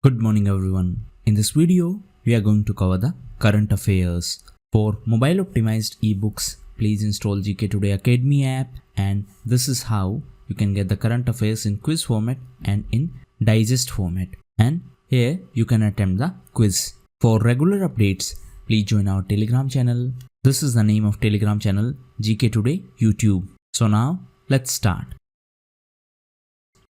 Good morning everyone. In this video, we are going to cover the current affairs. For mobile optimized ebooks, please install GK Today Academy app, and this is how you can get the current affairs in quiz format and in digest format. And here you can attempt the quiz. For regular updates, please join our Telegram channel. This is the name of Telegram channel, GK Today YouTube. So now let's start.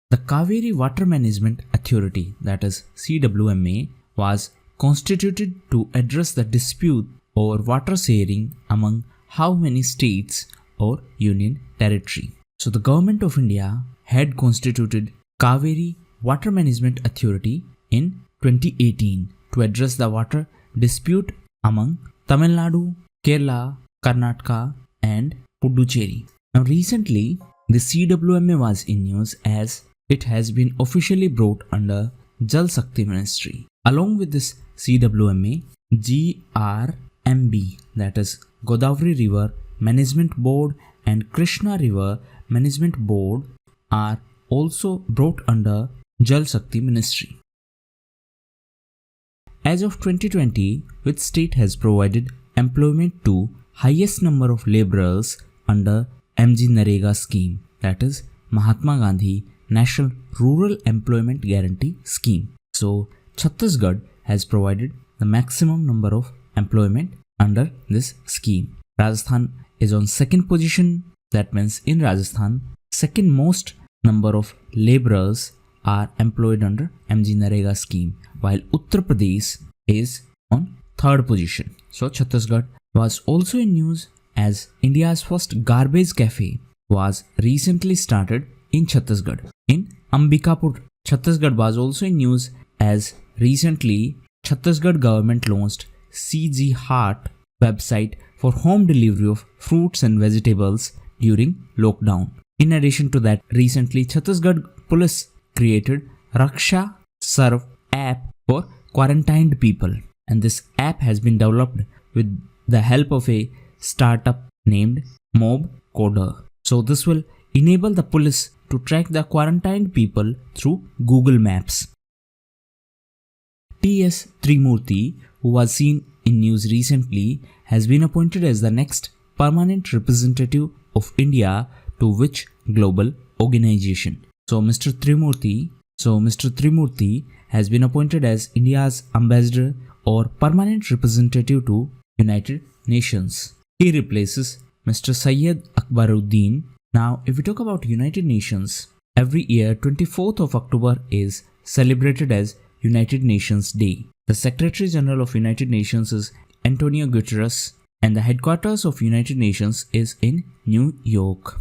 The Kaveri Water Management Authority, that is CWMA, was constituted to address the dispute over water sharing among how many states or union territory. So the government of India had constituted Kaveri Water Management Authority in 2018 to address the water dispute among Tamil Nadu, Kerala, Karnataka and Puducherry. Now recently, the CWMA was in news as it has been officially brought under Jal Shakti Ministry. Along with this CWMA, GRMB, that is Godavari River Management Board and Krishna River Management Board, are also brought under Jal Shakti Ministry. As of 2020, which state has provided employment to highest number of laborers under MGNREGA scheme, that is Mahatma Gandhi National Rural Employment Guarantee Scheme. So Chhattisgarh has provided the maximum number of employment under this scheme. Rajasthan is on second position. That means in Rajasthan, second most number of laborers are employed under MGNREGA scheme, while Uttar Pradesh is on third position. So Chhattisgarh was also in news as India's first garbage cafe was recently started in Chhattisgarh. In Ambikapur, Chhattisgarh was also in news as recently Chhattisgarh government launched CG Heart website for home delivery of fruits and vegetables during lockdown. In addition to that, recently Chhattisgarh police created Raksha Sarv app for quarantined people, and this app has been developed with the help of a startup named Mob Coder. So this will enable the police to track the quarantined people through Google Maps. T.S. Trimurti, who was seen in news recently, has been appointed as the next permanent representative of India to which global organization? So Mr. Trimurti has been appointed as India's ambassador or permanent representative to United Nations. He replaces Mr. Syed Akbaruddin. Now, if we talk about United Nations, every year 24th of October is celebrated as United Nations Day. The Secretary General of United Nations is Antonio Guterres, and the headquarters of United Nations is in New York.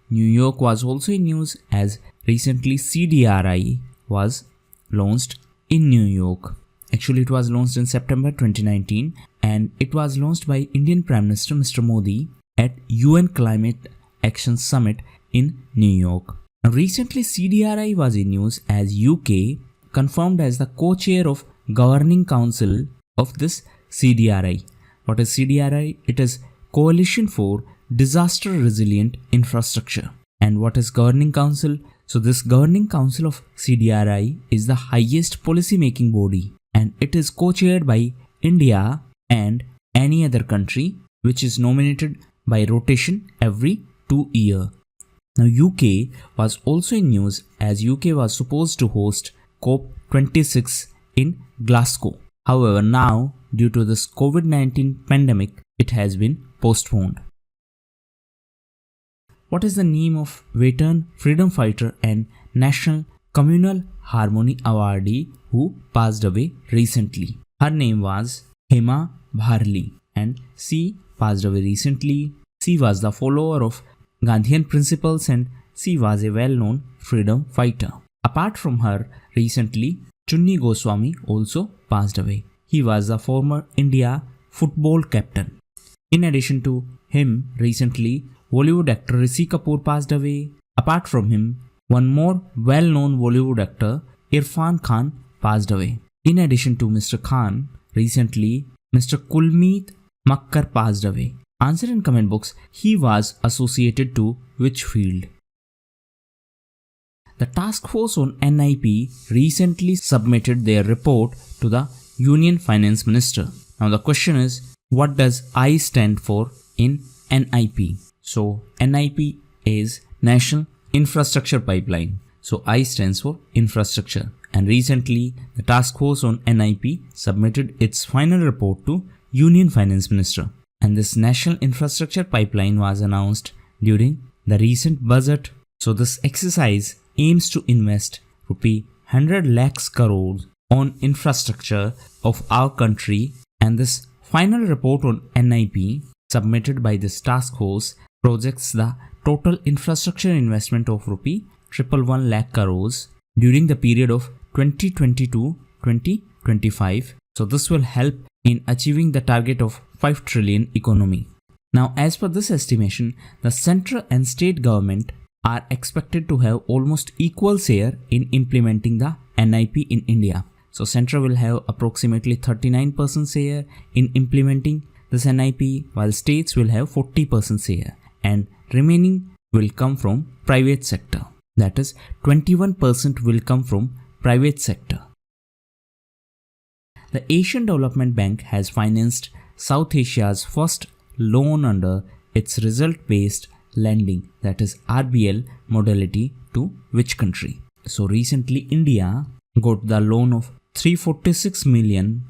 New York was also in news as recently CDRI was launched in New York. Actually, it was launched in September 2019, and it was launched by Indian Prime Minister Mr. Modi at UN Climate Action Summit in New York. Now, recently CDRI was in news as UK confirmed as the co-chair of Governing Council of this CDRI. What is CDRI? It is Coalition for Disaster Resilient Infrastructure. And what is Governing Council? So this Governing Council of CDRI is the highest policy making body, and it is co-chaired by India and any other country, which is nominated by rotation every 2 years. Now UK was also in news as UK was supposed to host COP26 in Glasgow. However, now due to this COVID-19 pandemic, it has been postponed. What is the name of veteran freedom fighter and National Communal Harmony awardee who passed away recently? Her name was Hema Bharli, and she passed away recently. She was the follower of Gandhian principles and she was a well-known freedom fighter. Apart from her, recently Chunni Goswami also passed away. He was the former India football captain. In addition to him, recently Bollywood actor Rishi Kapoor passed away. Apart from him, one more well-known Bollywood actor Irfan Khan passed away. In addition to Mr. Khan, recently Mr. Kulmeet Makkar passed away. Answer in comment box, he was associated to which field? the Task Force on NIP recently submitted their report to the Union Finance Minister. Now the question is, what does I stand for in NIP? So NIP is National Infrastructure Pipeline. So I stands for infrastructure. And recently the Task Force on NIP submitted its final report to Union Finance Minister. And this National Infrastructure Pipeline was announced during the recent budget. So this exercise aims to invest rupee 100 lakhs crores on infrastructure of our country, and this final report on NIP submitted by this task force projects the total infrastructure investment of rupee 111 lakh crores during the period of 2022-2025. So this will help in achieving the target of 5 trillion economy. Now, as per this estimation, the central and state government are expected to have almost equal share in implementing the NIP in India. So Central will have approximately 39% share in implementing this NIP, while states will have 40% share, and remaining will come from private sector. That is, 21% will come from private sector. The Asian Development Bank has financed South Asia's first loan under its result-based lending, that is RBL modality, to which country? So recently India got the loan of $346 million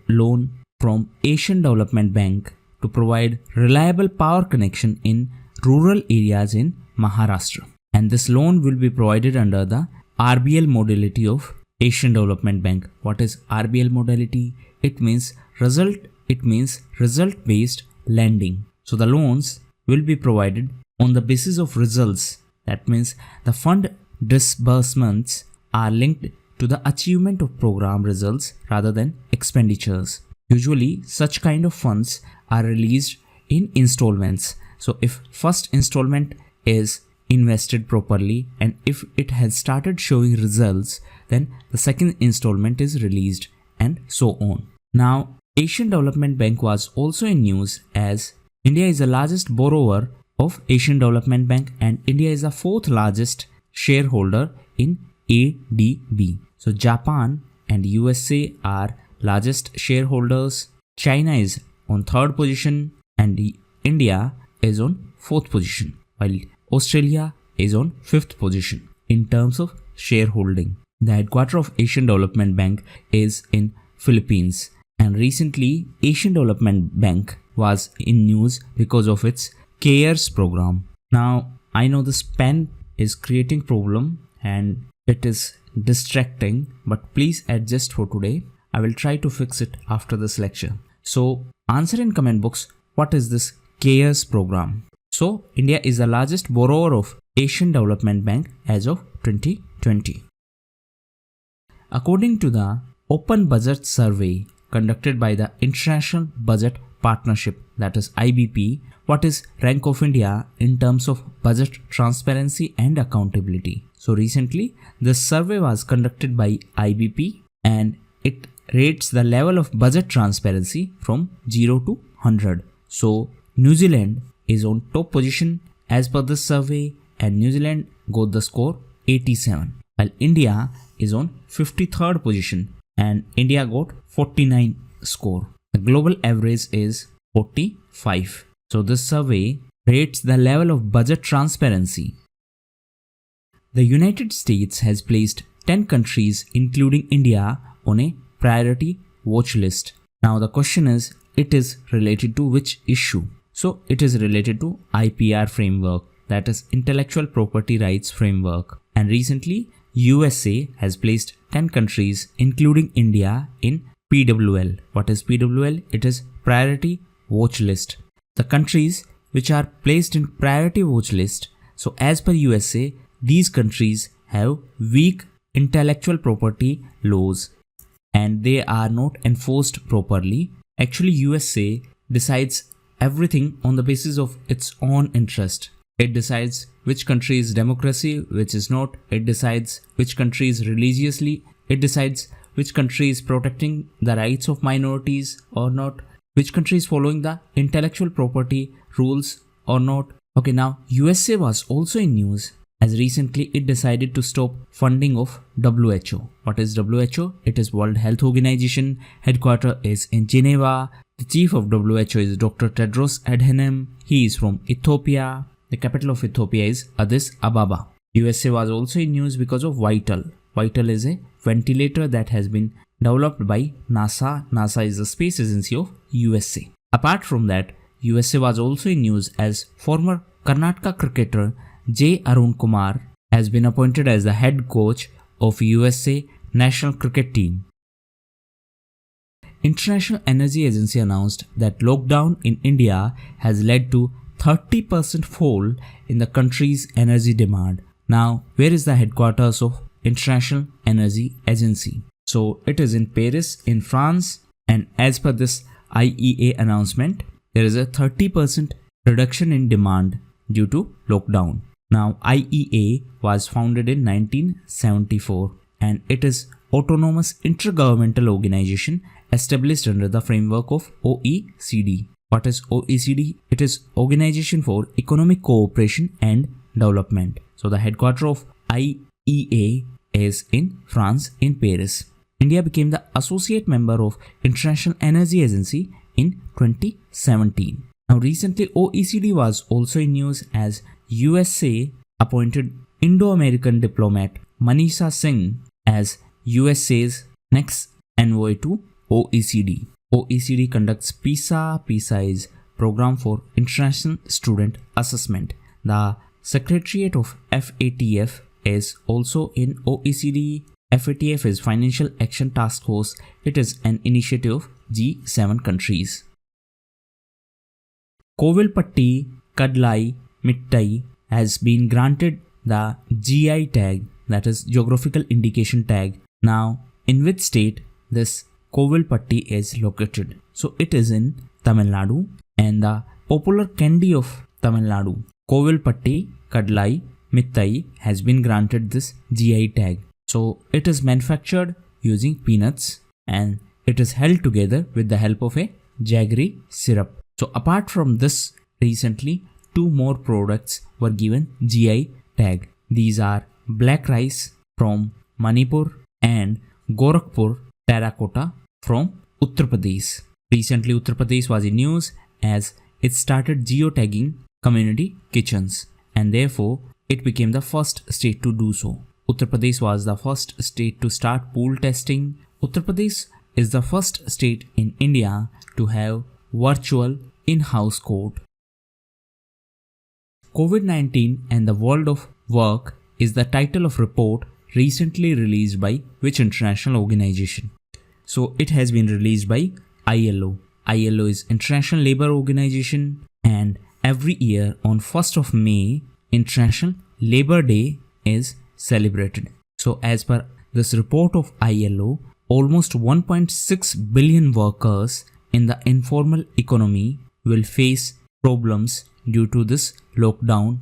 loan from Asian Development Bank to provide reliable power connection in rural areas in Maharashtra. And this loan will be provided under the RBL modality of Asian Development Bank. What is RBL modality? It means result-based lending. So the loans will be provided on the basis of results. That means the fund disbursements are linked to the achievement of program results rather than expenditures. Usually such kind of funds are released in installments. So if first installment is invested properly and if it has started showing results, then the second installment is released, and so on. Now, Asian Development Bank was also in news as India is the largest borrower of Asian Development Bank and India is the fourth largest shareholder in ADB. So Japan and USA are largest shareholders. China is on third position and India is on fourth position, while Australia is on fifth position in terms of shareholding. The headquarters of Asian Development Bank is in Philippines, and recently Asian Development Bank was in news because of its CARES program. Now I know this pen is creating problem and it is distracting, but please adjust for today. I will try to fix it after this lecture. So answer in comment box, what is this CARES program? So India is the largest borrower of Asian Development Bank as of 2020. According to the Open Budget Survey conducted by the International Budget Partnership, that is IBP, what is rank of India in terms of budget transparency and accountability? So recently this survey was conducted by IBP and it rates the level of budget transparency from 0 to 100. So New Zealand is on top position as per this survey, and New Zealand got the score 87, while India is on 53rd position and India got 49 score. The global average is 45. So this survey rates the level of budget transparency. The United States has placed 10 countries including India on a priority watch list. Now the question is, it is related to which issue? So it is related to IPR framework, that is Intellectual Property Rights Framework. And recently USA has placed 10 countries including India in PWL. What is PWL? It is Priority Watch List. The countries which are placed in Priority Watch List, so as per USA, these countries have weak intellectual property laws and they are not enforced properly. Actually, USA decides everything on the basis of its own interest. It decides which country is democracy, which is not. It decides which country is religiously. It decides which country is protecting the rights of minorities or not. Which country is following the intellectual property rules or not. Okay, now USA was also in news as recently it decided to stop funding of WHO. What is WHO? It is World Health Organization. Headquarters is in Geneva. The chief of WHO is Dr. Tedros Adhanom. He is from Ethiopia. The capital of Ethiopia is Addis Ababa. USA was also in news because of Vital. Vital is a ventilator that has been developed by NASA. NASA is the space agency of USA. Apart from that, USA was also in news as former Karnataka cricketer J. Arun Kumar has been appointed as the head coach of USA national cricket team. International Energy Agency announced that lockdown in India has led to 30% fall in the country's energy demand. Now, where is the headquarters of International Energy Agency? So, it is in Paris, in France, and as per this IEA announcement, there is a 30% reduction in demand due to lockdown. Now, IEA was founded in 1974 and it is autonomous intergovernmental organization established under the framework of OECD. What is OECD? It is Organization for Economic Cooperation and Development. So the headquarters of IEA is in France, in Paris. India became the associate member of International Energy Agency in 2017. Now recently OECD was also in news as USA appointed Indo-American diplomat Manisha Singh as USA's next envoy to OECD. OECD conducts PISA. PISA is Program for International Student Assessment. The Secretariat of FATF is also in OECD. FATF is Financial Action Task Force. It is an initiative of G7 countries. Kovilpatti Kadlai Mittai has been granted the GI tag, that is Geographical Indication tag. Now, in which state this Kovilpatti is located? So it is in Tamil Nadu, and the popular candy of Tamil Nadu, Kovilpatti Kadlai Mittai, has been granted this GI tag. So it is manufactured using peanuts and it is held together with the help of a jaggery syrup. So apart from this, recently 2 more products were given GI tag. These are black rice from Manipur and Gorakhpur terracotta from Uttar Pradesh. Recently Uttar Pradesh was in news as it started geotagging community kitchens and therefore it became the first state to do so. Uttar Pradesh was the first state to start pool testing. Uttar Pradesh is the first state in India to have virtual in-house court. COVID-19 and the World of Work is the title of report recently released by which international organization? So it has been released by ILO. ILO is International Labour Organization, and every year on 1st of May, International Labour Day is celebrated. So as per this report of ILO, almost 1.6 billion workers in the informal economy will face problems due to this lockdown.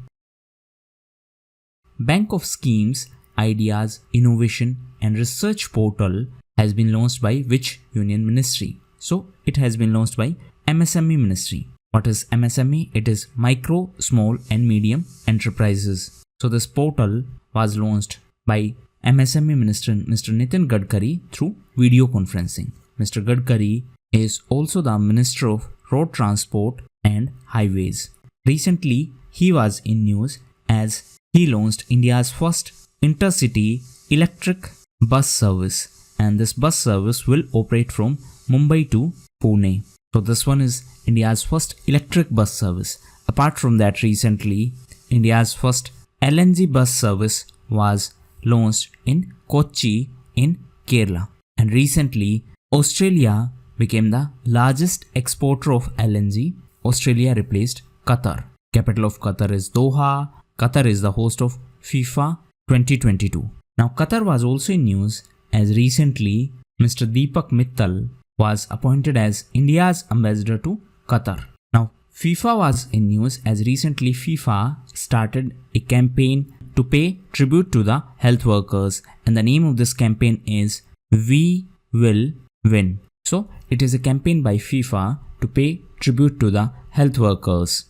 Bank of Schemes, Ideas, Innovation and Research portal has been launched by which union ministry? So it has been launched by MSME ministry. What is MSME? It is micro, small and medium enterprises. So this portal was launched by MSME Minister Mr. Nitin Gadkari through video conferencing. Mr. Gadkari is also the Minister of Road Transport and Highways. Recently, he was in news as he launched India's first intercity electric bus service, and this bus service will operate from Mumbai to Pune. So this one is India's first electric bus service. Apart from that, recently India's first LNG bus service was launched in Kochi in Kerala. And recently, Australia became the largest exporter of LNG. Australia replaced Qatar. Capital of Qatar is Doha. Qatar is the host of FIFA 2022. Now, Qatar was also in news as recently Mr. Deepak Mittal was appointed as India's ambassador to Qatar. Now, FIFA was in news as recently FIFA started a campaign to pay tribute to the health workers, and the name of this campaign is We Will Win. So, it is a campaign by FIFA to pay tribute to the health workers.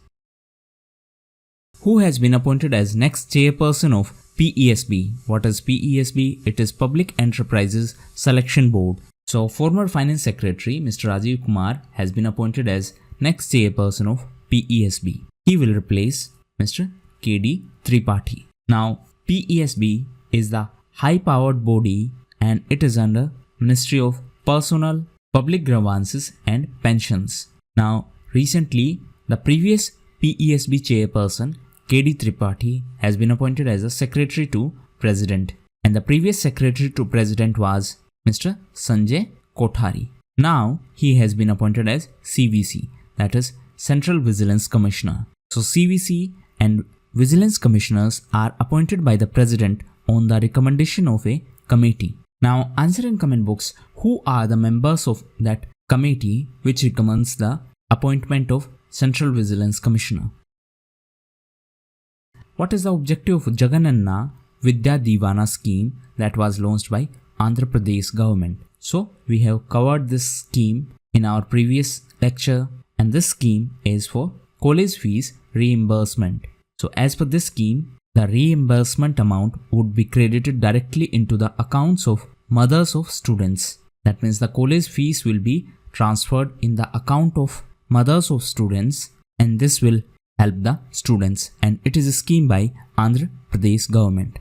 who has been appointed as next chairperson of PESB. What is PESB? It is Public Enterprises Selection Board. So former Finance Secretary Mr. Rajiv Kumar has been appointed as next chairperson of PESB. He will replace Mr. KD Tripathi. Now PESB is the high-powered body and it is under Ministry of Personnel, Public Grievances and Pensions. Now recently the previous PESB chairperson KD Tripathi has been appointed as a secretary to President, and the previous secretary to President was Mr. Sanjay Kothari. Now he has been appointed as CVC, that is Central Vigilance Commissioner. So CVC and Vigilance Commissioners are appointed by the President on the recommendation of a committee. Now answer in comment box who are the members of that committee which recommends the appointment of Central Vigilance Commissioner. What is the objective of Jagananna Vidya Divana scheme that was launched by Andhra Pradesh government? So we have covered this scheme in our previous lecture, and this scheme is for college fees reimbursement. So as per this scheme, the reimbursement amount would be credited directly into the accounts of mothers of students. That means the college fees will be transferred in the account of mothers of students, and this will help the students, and it is a scheme by Andhra Pradesh government.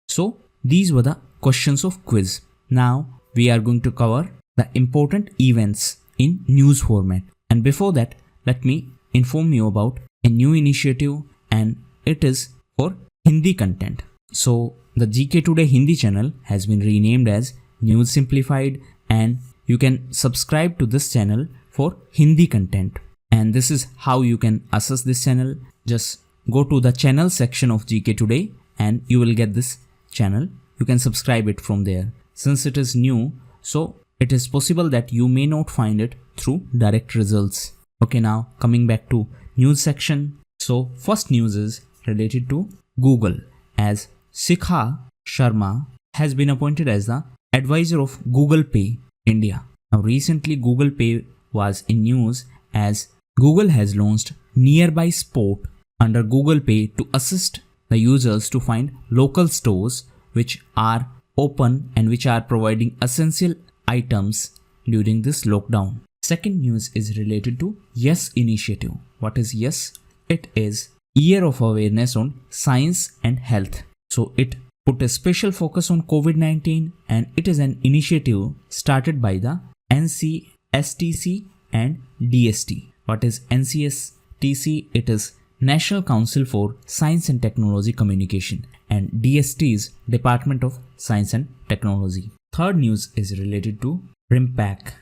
So these were the questions of quiz. Now we are going to cover the important events in news format, and before that let me inform you about a new initiative, and it is for Hindi content. So the GK Today Hindi channel has been renamed as News Simplified, and you can subscribe to this channel for Hindi content. And this is how you can access this channel. Just go to the channel section of GK Today and you will get this channel. You can subscribe it from there. Since it is new, so it is possible that you may not find it through direct results. Okay, now coming back to news section. So first news is related to Google, as Shikha Sharma has been appointed as the advisor of Google Pay India. Now recently Google Pay was in news as Google has launched Nearby Spot under Google Pay to assist the users to find local stores which are open and which are providing essential items during this lockdown. Second news is related to YES initiative. What is YES? It is Year of Awareness on Science and Health. So it put a special focus on COVID-19, and it is an initiative started by the NCSTC and DST. What is NCSTC? It is National Council for Science and Technology Communication, and DST is Department of Science and Technology. Third news is related to RIMPAC.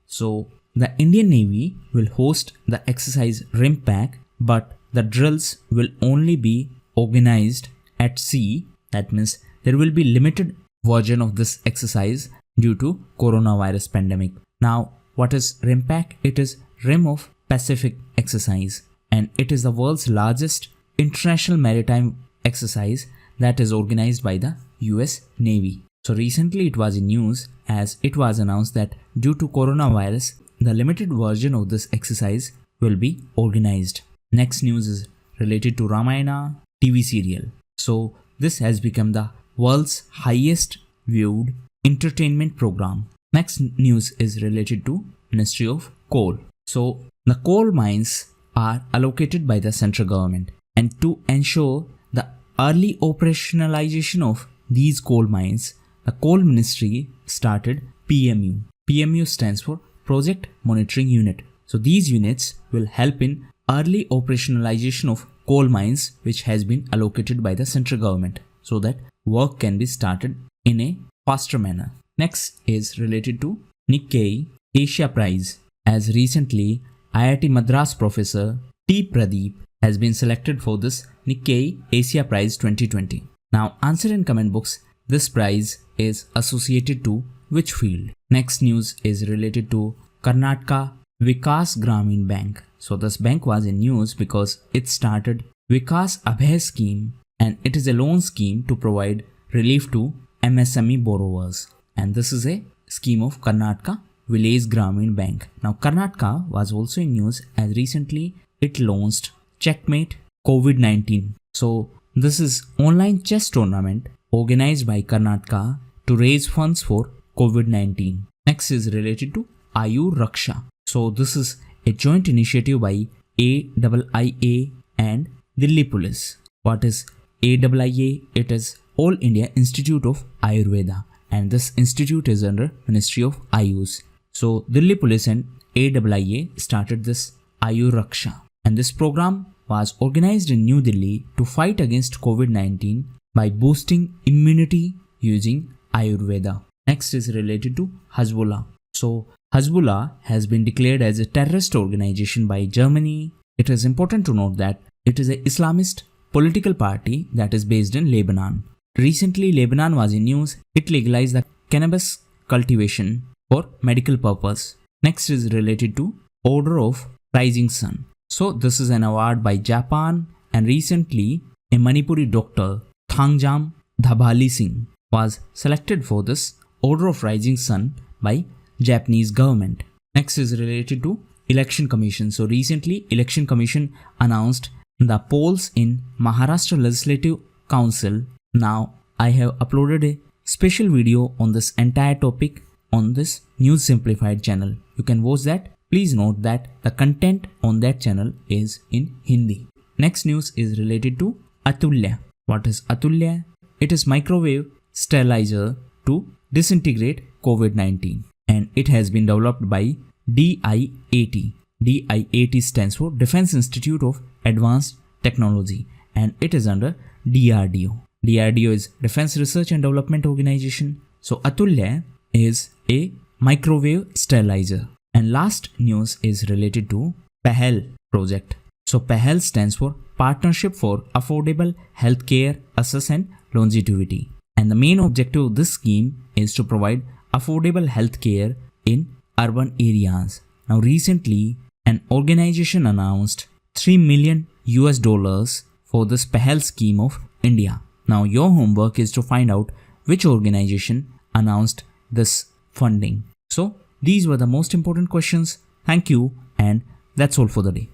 So the Indian Navy will host the exercise RIMPAC, but the drills will only be organized at sea. That means there will be limited version of this exercise due to coronavirus pandemic. Now what is RIMPAC? It is Rim of Pacific exercise, and it is the world's largest international maritime exercise that is organized by the US Navy. So recently it was in news as it was announced that due to coronavirus, the limited version of this exercise will be organized. Next news is related to Ramayana TV serial. So this has become the world's highest viewed entertainment program. Next news is related to Ministry of Coal. So the coal mines are allocated by the central government, and to ensure the early operationalization of these coal mines, the Coal Ministry started PMU. PMU stands for Project Monitoring Unit. So these units will help in early operationalization of coal mines which has been allocated by the central government, so that work can be started in a faster manner. Next is related to Nikkei Asia Prize, as recently IIT Madras professor T. Pradeep has been selected for this Nikkei Asia Prize 2020. Now answer in comment box, this prize is associated to which field? Next news is related to Karnataka Vikas Gramin Bank. So this bank was in news because it started Vikas Abhay scheme, and it is a loan scheme to provide relief to MSME borrowers, and this is a scheme of Karnataka Village Gramin Bank. Now Karnataka was also in news as recently it launched Checkmate COVID-19. So this is online chess tournament organized by Karnataka to raise funds for COVID-19. Next is related to Ayur Raksha. So this is a joint initiative by AIIA and Delhi Police. What is AIIA? It is All India Institute of Ayurveda, and this institute is under Ministry of Ayush. So Delhi Police and AIIA started this Ayur Raksha, and this program was organized in New Delhi to fight against COVID-19 by boosting immunity using Ayurveda. Next is related to Hezbollah. So Hezbollah has been declared as a terrorist organization by Germany. It is important to note that it is an Islamist political party that is based in Lebanon. Recently, Lebanon was in news. It legalized the cannabis cultivation for medical purpose. Next is related to Order of Rising Sun. So this is an award by Japan, and recently a Manipuri doctor, Thangjam Dhabali Singh, was selected for this Order of Rising Sun by Japanese government. Next is related to Election Commission. So recently Election Commission announced the polls in Maharashtra Legislative Council. Now I have uploaded a special video on this entire topic on this News Simplified channel. You can watch that. Please note that the content on that channel is in Hindi. Next news is related to Atulya. What is Atulya? It is microwave sterilizer to disintegrate COVID-19, and it has been developed by DIAT. DIAT stands for Defense Institute of Advanced Technology, and it is under DRDO. DRDO is Defense Research and Development Organization. So Atulya is a microwave sterilizer. And last news is related to PAHEL project. So PAHEL stands for Partnership for Affordable Healthcare Access and Longevity. And the main objective of this scheme is to provide affordable healthcare in urban areas. Now recently, an organization announced $3 million for this PAHEL scheme of India. Now your homework is to find out which organization announced this funding. So these were the most important questions. Thank you, and that's all for the day.